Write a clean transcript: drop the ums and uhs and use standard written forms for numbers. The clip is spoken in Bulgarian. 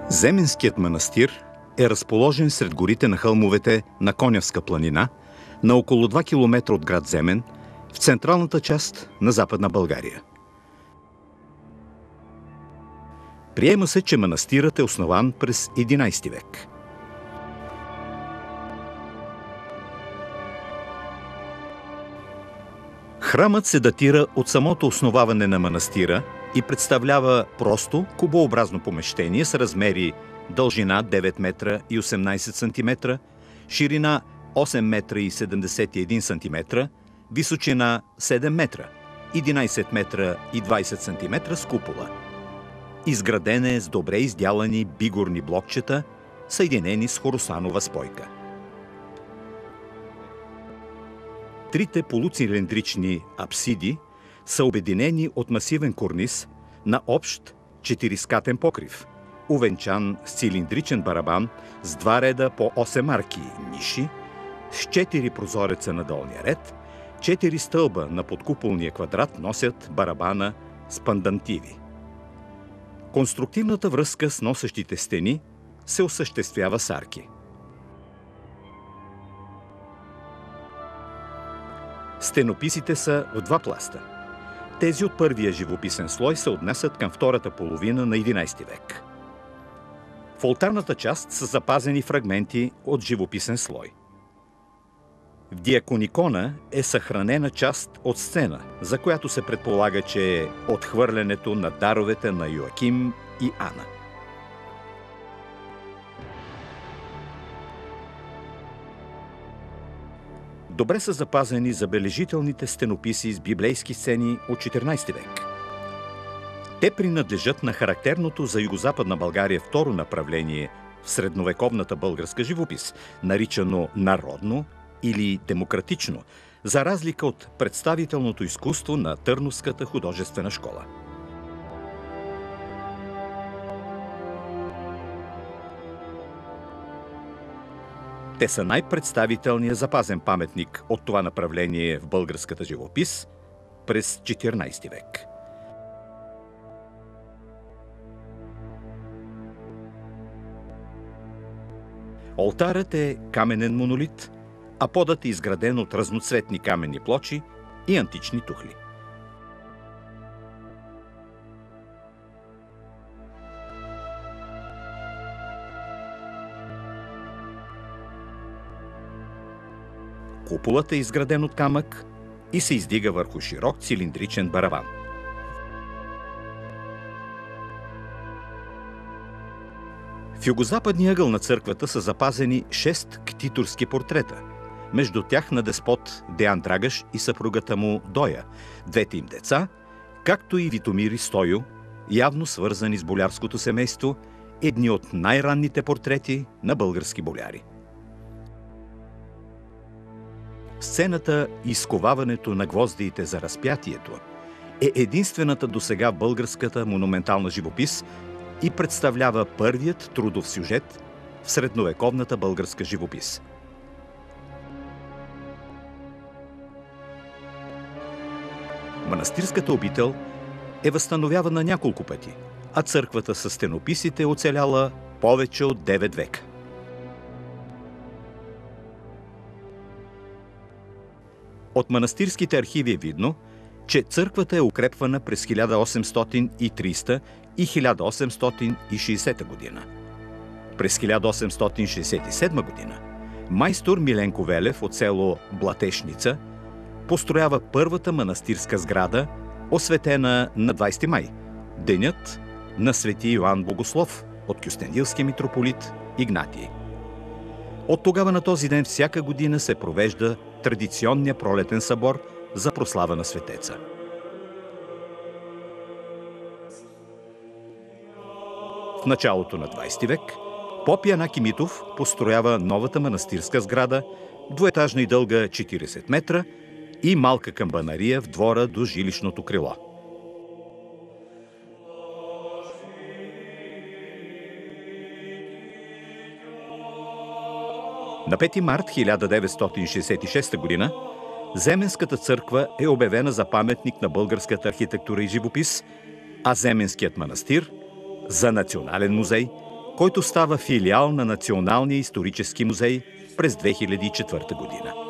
Земенският манастир е разположен сред горите на хълмовете на Конявска планина, на около 2 км от град Земен, в централната част на Западна България. Приема се, че манастирът е основан през 11 век. Храмът се датира от самото основаване на манастира и представлява просто кубообразно помещение с размери дължина 9 метра и 18 см, ширина 8 метра и 71 см, височина 7 метра, 11 метра и 20 см с купола. Изграден е с добре издялани бигорни блокчета, съединени с хоросанова спойка. Трите полуцилиндрични апсиди са обединени от масивен корниз на общ четирискатен покрив, увенчан с цилиндричен барабан с 2 реда по 8 арки ниши, с 4 прозореца на долния ред, 4 стълба на подкуполния квадрат носят барабана с пандантиви. Конструктивната връзка с носещите стени се осъществява с арки. Стенописите са в 2 пласта. Тези от първия живописен слой се отнасят към втората половина на 11 век. В олтарната част са запазени фрагменти от живописен слой. В диаконикона е съхранена част от сцена, за която се предполага, че е отхвърлянето на даровете на Йоаким и Ана. Добре са запазени забележителните стенописи с библейски сцени от 14 век. Те принадлежат на характерното за Югозападна България второ направление в средновековната българска живопис, наричано народно или демократично, за разлика от представителното изкуство на Търновската художествена школа. Те са най-представителният запазен паметник от това направление в българската живопис през 14 век. Олтарът е каменен монолит, а подът е изграден от разноцветни каменни плочи и антични тухли. Куполът е изграден от камък и се издига върху широк цилиндричен барабан. В югозападния ъгъл на църквата са запазени 6 ктиторски портрета, между тях на деспот Деян Драгаш и съпругата му Доя, двете им деца, както и Витомир и Стойо, явно свързани с болярското семейство, едни от най-ранните портрети на български боляри. Сцената «Изковаването на гвоздиите за разпятието» е единствената досега в българската монументална живопис и представлява първият трудов сюжет в средновековната българска живопис. Манастирската обител е възстановявана няколко пъти, а църквата със стенописите е оцеляла повече от 9 века. От манастирските архиви е видно, че църквата е укрепвана през 1830 и 1860 година. През 1867 година майстор Миленко Велев от село Блатешница построява първата манастирска сграда, осветена на 20 май, денят на свети Йоан Богослов от кюстендилския митрополит Игнатий. От тогава на този ден всяка година се провежда традиционния пролетен събор за прослава на светеца. В началото на 20 век поп Янаки Митов построява новата манастирска сграда, двуетажна и дълга 40 метра и малка камбанария в двора до жилищното крило. На 5 март 1966 г. Земенската църква е обявена за паметник на българската архитектура и живопис, а Земенският манастир – за национален музей който става филиал на Националния исторически музей през 2004 година.